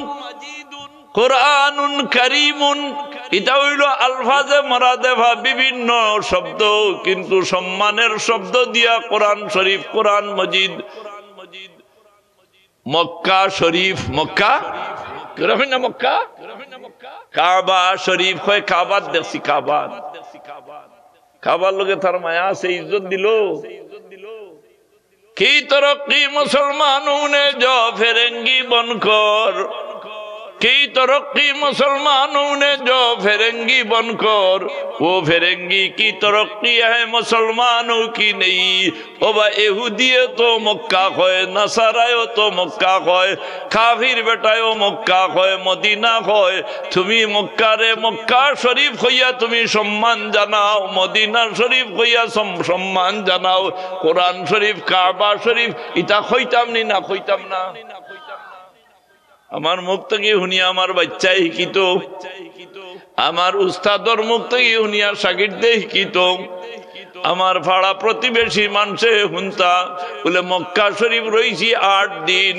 কোরআনুন কারীমুন। এটা হইল আলফাজে মুরাদেফা, বিভিন্ন শব্দ কিন্তু সম্মানের শব্দ দিয়া কোরআন শরীফ, কোরআন মজিদ। মক্কা শরীফ, মক্কা কেরকম না মক্কা, কাবা শরীফ হয় কাবার দেখছি, কাবার কাবার লোকে তার মায়া আছে, ইজ্জত দিল। কি তরক্কি মুসলমানों ने जो फिरंगी बनकर, की तरक्की मुसलमानों ने जो फिरंगी बनकर, वो फिरंगी की तरक्की है मुसलमानों की नहीं। ओ बा यहूदिये तो मक्का खोए, नसारायो तो मक्का खोए, काफिर बेटायो मक्का खोए, मदीना खोए। तुमी मक्का रे मक्का शरीफ खोया तुमी सम्मान जानाओ, मदीना शरीफ खोया सम्मान जानाओ, कुरान शरीफ, काबा शरीफ इता खोइताम नी ना खोइताम ना। আমার মুখ থেকে শুনিয়া আমার বাচ্চাই শিকিত, আমার উস্তাদর মুখ থেকে শুনিয়া শাগির্দে শিকিত, আমার পাড়া প্রতিবেশী মানুষে শুনতা বলে মক্কা শরীফ রইছি 8 দিন।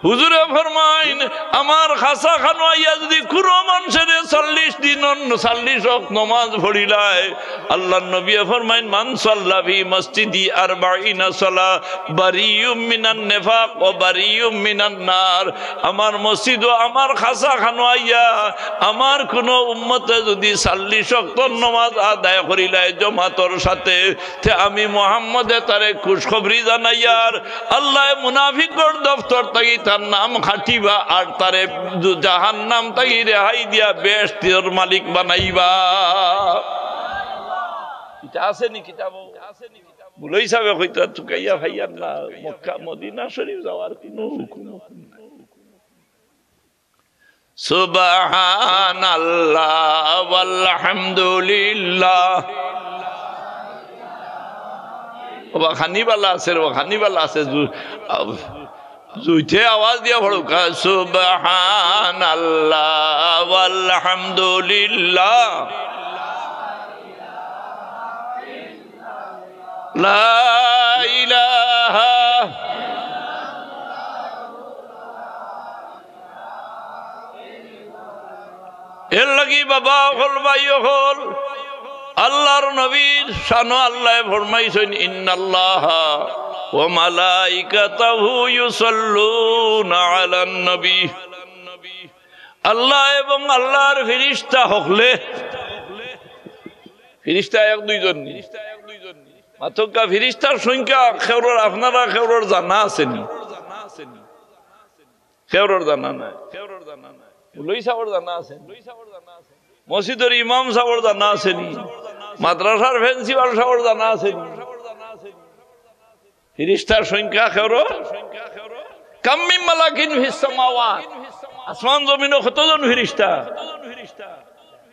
হুজুরে ফরমাইন আমার খাসা খানো আইয়া যদি কোনো মানুষের 40 দিন 40 ওয়াক্ত নামাজ পড়িলায়, আল্লাহর নবী ফরমাইন মান সাল্লা ফি মসজিদি 40 সালা বারিয়ুম মিনান নিফাক ওয়া বারিয়ুম মিনান নার। আমার মসজিদ ও আমার খাসা খানো আইয়া আমার কোন উম্মতে যদি 40 ওয়াক্ত নামাজ আদায় করিলায় জামাতের সাথে, তে আমি মুহাম্মদে তারে খুশখবরি জানাইয়ার আল্লাহ মুনাফিকর দফতর থাকি তার নাম খাটিবা আর তারে জাহান্নাম থাকি রেহাই দিয়া বেহেশতের মালিক বানাইবা। এটা আছে নি কিতাব? মুলাই সাহেব কইতা তুকাইয়া ভাইয়া না, মক্কা মদিনা শরীফ যাওয়ার কোনো হুকুম নাই। সুবহানাল্লাহ ওয়ালহামদুলিল্লাহ। ওবা খানিবালা আছে, ও খানিবালা আছে, জুইতে আওয়াজ দিয়া পড়ুকা সুবহানাল্লাহ ওয়ালহামদুলিল্লাহ লা ইলাহা এর লাগি বাবা হল ভাই হল আল্লাহর নবীর শানো আল্লাহ ফরমাইছেন ইন্নাল্লাহা ওয়া মালাইকাতাহু ইউসাল্লুনা আলান নবী। আল্লাহ এবং আল্লাহর ফেরেশতা হকলে, ফেরেশতা এক দুইজন মাত্র ফেরেশতার সংখ্যা খেউরর আপনারা খেউরর জানা আছেন? খেউরর জানা নাই, লই সাবর জানা আছেন, মসজিদের ইমাম সাবর জানা আছেনি, মাদ্রাসার প্রিন্সিপাল সাবর জানা আছেনি। ফেরেশতার সংখ্যা খেউরর কাম মিন মালাকিন ফিস সামাওয়াত, আসমান জমিনে কতজন ফেরেশতা?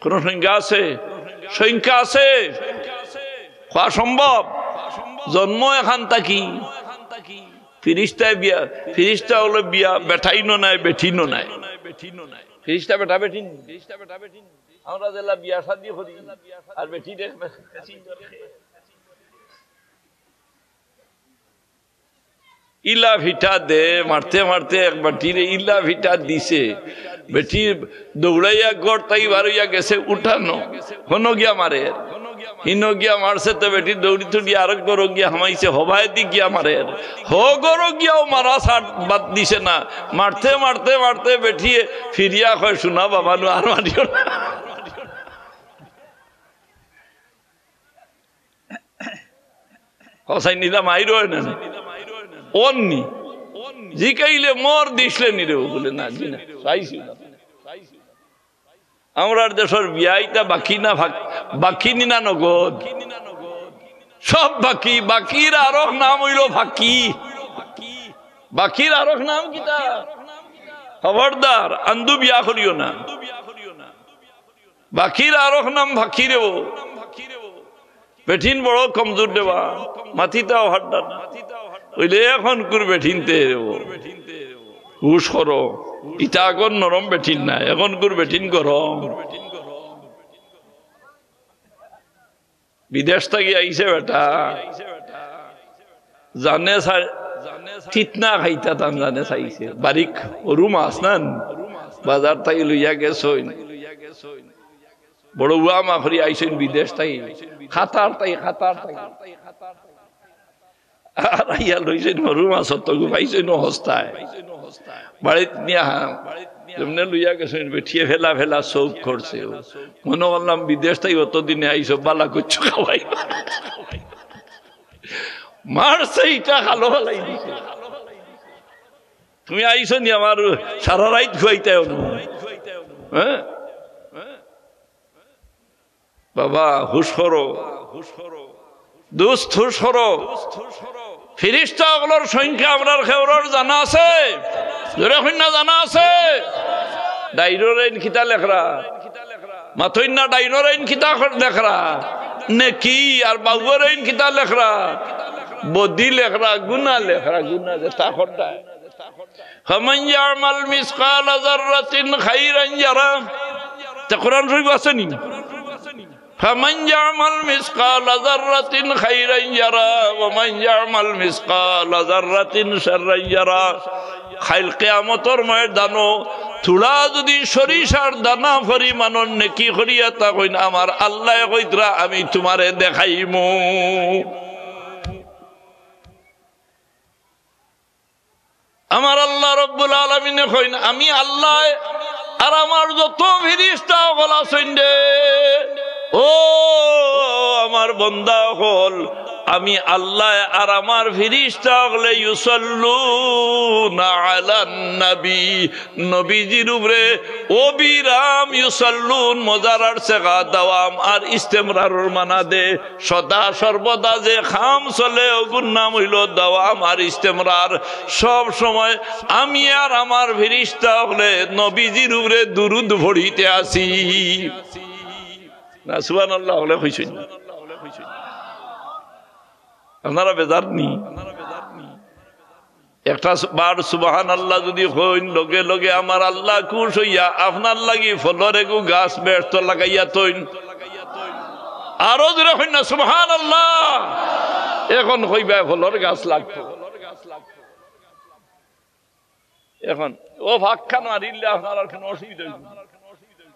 কোন সংখ্যা আছে? সংখ্যা আছে? হওয়া সম্ভব? জন্ম এখান থাকি ফেরেশতায় বিয়া, ফেরেশতা হলো বিয়া বেঠাইনো নাই বেঠিনো নাই, ফেরেশতা বেটা বেঠিন, আমরা যেলা বিয়া শাদি করি আর বেটি ইলা ভিটা দে মারতে মারতে এক বাটিরে ইলা ভিটা দিছে, বেটি দৌড়াইয়া গড় তাই বারইয়া গেছে উঠানো, হনো গিয়া মারে ইনো গিয়া মারছে তো বেটি দৌড়ি তুড়ি আর গরো গিয়া হামাইছে হবায় দি গিয়া মারে হো গরো গিয়াও মারা ছাড় বাদ দিছে না মারতে মারতে মারতে বেঠিয়ে ফিরিয়া কয় শোনা বাবা নু আর মারিও না কসাই নিলাম আইরো না অন্নি জিকাইলে মর দিসলে নিরে বলে না জি না চাইছি না আমরা দেশের বিয়াইটা বাকি না বাকি নি না নগদ সব বাকি বাকির আরো নাম হইল ফাঁকি বাকির আরো নাম কিতা খবরদার আন্দু বিয়া করিও না বাকির আরো নাম ফাঁকি রেব বেঠিন বড় কমজোর দেবা মাথিটাও হাড্ডা না ওইলে এখন কুর বেঠিনতে হুশ করো ইটা এখন নরম বেঠিন নাই এখন কুর বেঠিন গরম বিদেশ থেকে আইছে বেটা জানে চিতনা খাইতা তাম জানে চাইছে বারিক সরু মাছ নান বাজার তাই লইয়া গেছইন বড় উয়া মাখরি আইছেন বিদেশ তাই খাতার তাই আর আইয়া লইছেন সরু মাছ তো পাইছেন হস্তায় বাড়িত নিয়া যেমনে লইয়া গেছেন বেঠিয়ে ফেলা ফেলা চৌক করছে মনে করলাম বিদেশ তাই অতদিনে আইসো বালা করছো খাওয়াই মারছে ইটা খালো ফেলাই দিছে তুমি আইসো নি আমার সারা রাত খুয়াইতে হ্যাঁ বাবা হুশ করো দুস্থ হুশ করো ফিরিস্তা ওগুলোর সংখ্যা আপনার খেউরর জানা আছে জোরে কন্যা জানা আছে ডাইনোর আইন খিতা লেখরা মাথইনা ডাইনোর আইন খিতা লেখরা নেকি আর বাবুর আইন খিতা লেখরা বদি লেখরা গুনা যে তা খড়ায় ফামান ইয়ামাল মিসকাল যাররাতিন খাইরান ইয়ারা তা কোরআন শরীফ আছে নি ফামান ইয়ামাল মিসকাল যাররাতিন খাইরান ইয়ারা ওয়া মান ইয়ামাল মিসকাল যাররাতিন শাররান ইয়ারা খাইল কিয়ামতর ময়দানো থোড়া যদি সরিষার দানা পরিমাণর নেকি করিয়া তা কইন আমার আল্লাহ কইতরা আমি তোমারে দেখাইমু আমার আল্লাহ রব্বুল আলামিন কইন আমি আল্লাহ আর আমার যত ফেরেশতা হল আছেন রে ও আমার বান্দা হল আমি আল্লাহ আর আমার ফেরেশতা হলে ইউসাল্লুনা আলান নবী নবীজির উপরে অবিরাম ইউসাল্লুন মুজারার সেগা দাওয়াম আর ইস্তেমরারুর মানা দে সদা সর্বদা যে খাম চলে ওগুর নাম হইল দাওয়াম আর ইস্তেমরার সব সময় আমি আর আমার ফেরেশতা হলে নবীজির উপরে দুরূদ পড়িতে আসি না সুবহানাল্লাহ হলে কইছেন আপনারা বেজার নি একটা বার সুবহানাল্লাহ যদি হইন লগে লগে আমার আল্লাহ খুশ হইয়া আপনার লাগি ফলরে গু গাছ ব্যর্থ লাগাইয়া তৈন আরো জোরে হইন না সুবহানাল্লাহ এখন কইবা ফলর গাছ লাগতো এখন ও ভাগখান মারিলে আপনার আর কোনো অসুবিধা হইবে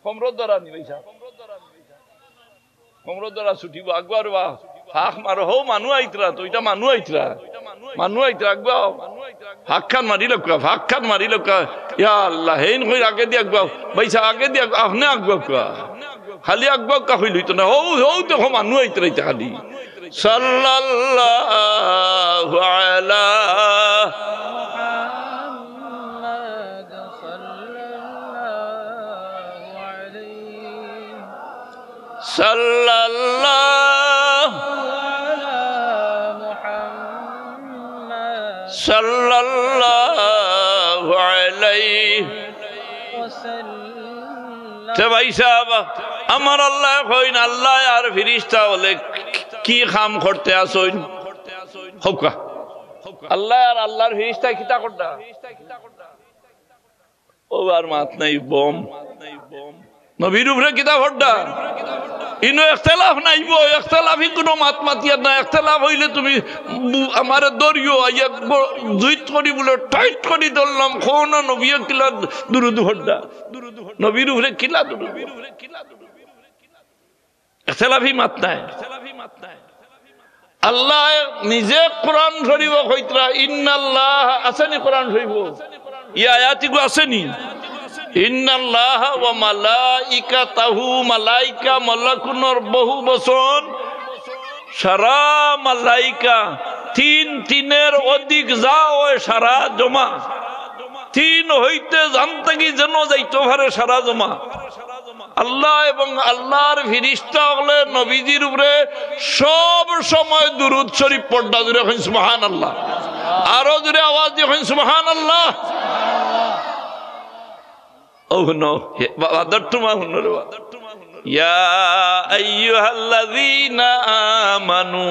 কমরর দ্বারা নিবাইছা কমরর দ্বারা ছুটিব আগবার বা হাক মারো হো মানু আইতরা তো এটা মানু আইতরা আগবাও হাকখান মারি লোকা হাকখান মারি লোকা ইয়া আল্লাহ হেন কই আগে দি আগবাও বাইসা আগে দি আপনি আগবাও কা খালি আগবাও কা হইল তো না হো হো দেখো মানু আইতরা এটা খালি সাল্লাল্লাহু আলা মুহাম্মাদ সাল্লাল্লাহু আলাইহি ওয়াসাল্লাম তে ভাই সাহেব আমার আল্লাহ কইন আল্লাহ আর ফেরেশতা হলে কি কাম করতে আসইন হকা আল্লাহ আর আল্লাহর ফেরেশতা কিতা করদা ও আর মাত নাই বম নবীর উপরে কিতা করদা ইনো ইখতিলাফ নাইব ইখতিলাফি কোনো মাত মাতিয়া না ইখতিলাফ হইলে তুমি আমারে দরিও আইয়া জুইত করি বলে টাইট করি ধরলাম কোন নবী কিলা দুরুদ হড্ডা নবীর উপরে কিলা দুরুদ ইখতিলাফি মাত নাই। আল্লাহ নিজে কোরআন শরীফ কইতরা ইন্নাল্লাহ আসেনি কোরআন শরীফ এই আয়াতগুলো আসেনি ইন্নাল্লাহা ওয়া মালাইকাতাহু মালাইকা মালাকুনর বহু বচন সারা মালাইকা তিনের অধিক যা হয় সারা জমা তিন হইতে জানতে কি যেন যাইতে পারে সারা জমা আল্লাহ এবং আল্লাহর ফেরেশতা হলে নবীজির উপরে সব সময় দুরূদ শরীফ পড়া জুড়ে হইন সুবহানাল্লাহ আরো জুড়ে আওয়াজ দিয়ে হইন সুবহানাল্লাহ Oh no, wadartuma hunnaru ya ayyuhallazina amanu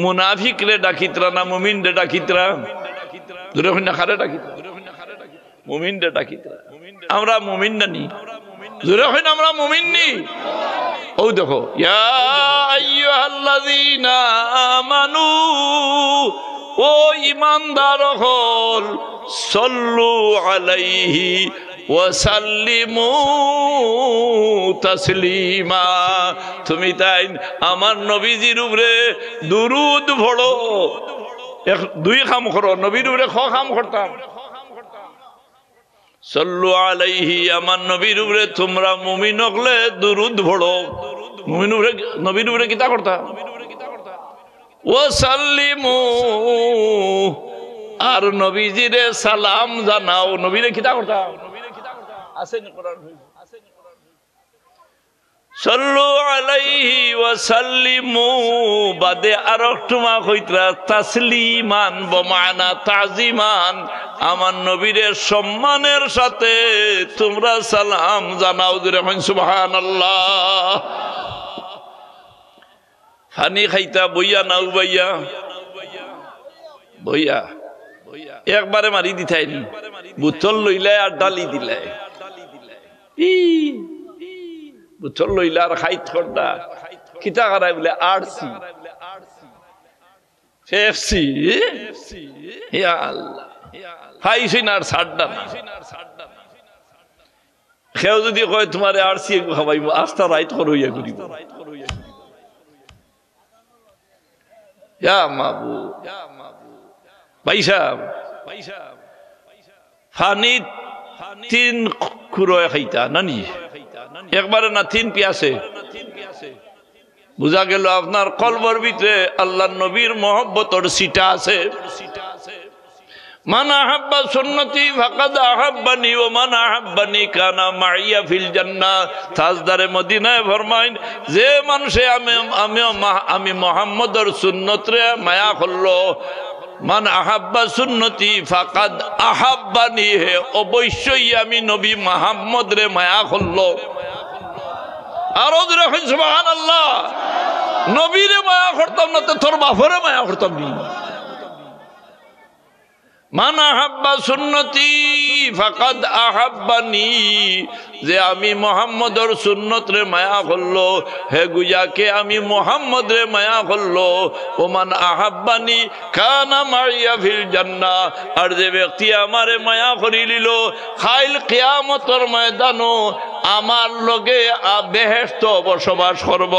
munafiq le dakitra na mu'min de dakitra dure hunna khare dakitra mu'min de dakitra amra mu'min na ni dure hunna amra mu'min ni oh dekho ya ayyuhallazina amanu o imandar hol sallu alayhi ওয়াসাল্লিমু Taslima তুমি তাই আমার নবীজির উপরে দুরূদ পড়ো দুই কাম করো নবীর উপরে খ কাম করতাম সাল্লু আলাইহি আমার নবীর উপরে তোমরা মুমিন হলে দুরূদ পড়ো মুমিন উপরে নবীর উপরে কিতা করতা ওয়াসাল্লিমু আর নবীজিরে সালাম জানাও নবীরে কিতা করতা আসেন কোরআন সাল্লু আলাইহি ওয়া সাল্লিমু বাদে আরেকটুমা কইতরা তাসলিমান বমানা তাজিমান আমার নবীর সম্মানের সাথে তোমরা সালাম জানাও জুরে হন সুবহানাল্লাহ ফানি খাইতা বইয়া না উবাইয়া বইয়া একবারে মারি দিতাইনি বুতল লইলে আর ডালি দিলে বুতল লইলে আর খাইত করদা কিতা করাই বলে আরসি এফসি ইয়া আল্লাহ খাইছিন আর ছাড়ডা না কেউ যদি কয় তোমারে আরসি খাওয়াইব আস্তা রাইত করইয়া করিব ইয়া মাবুদ ভাই সাহেব ফানি তিন খুরোয় খাইতা নানি একবারে না তিন পিয়াসে বুঝা গেল আপনার কলবর ভিতরে আল্লাহ নবীর মহব্বতর সিটা আছে মান আহাব্বা সুন্নতি ফাকাদ আহাব্বানি ওয়া মান আহাব্বানি কানা মাইয়া ফিল জান্নাহ তাজদারে মদিনায় ফরমাইন যে মানুষে আমি মুহাম্মদর সুন্নতরে মায়া করলো মান আহাব্বা সুন্নতি ফাকাদ আহাব্বানি হে অবশ্যই আমি নবী মুহাম্মদ রে মায়া করলো আরো জোরে কই সুবহানাল্লাহ নবীরে মায়া করতাম না তো তোর বাপরে মায়া করতাম নি মান আহাব্বা সুন্নতি ফাকাদ আহাব্বানি যে আমি মুহাম্মদর সুন্নত রে মায়া করলো হে গুয়াকে আমি মুহাম্মদ রে মায়া করলো ও মান আহাব্বানি কানা মাইয়া ফিল জান্নাহ আর যে ব্যক্তি আমারে মায়া করি লিল খাইল কিয়ামতের ময়দানো আমার লগে বেহেশত বসবাস করব।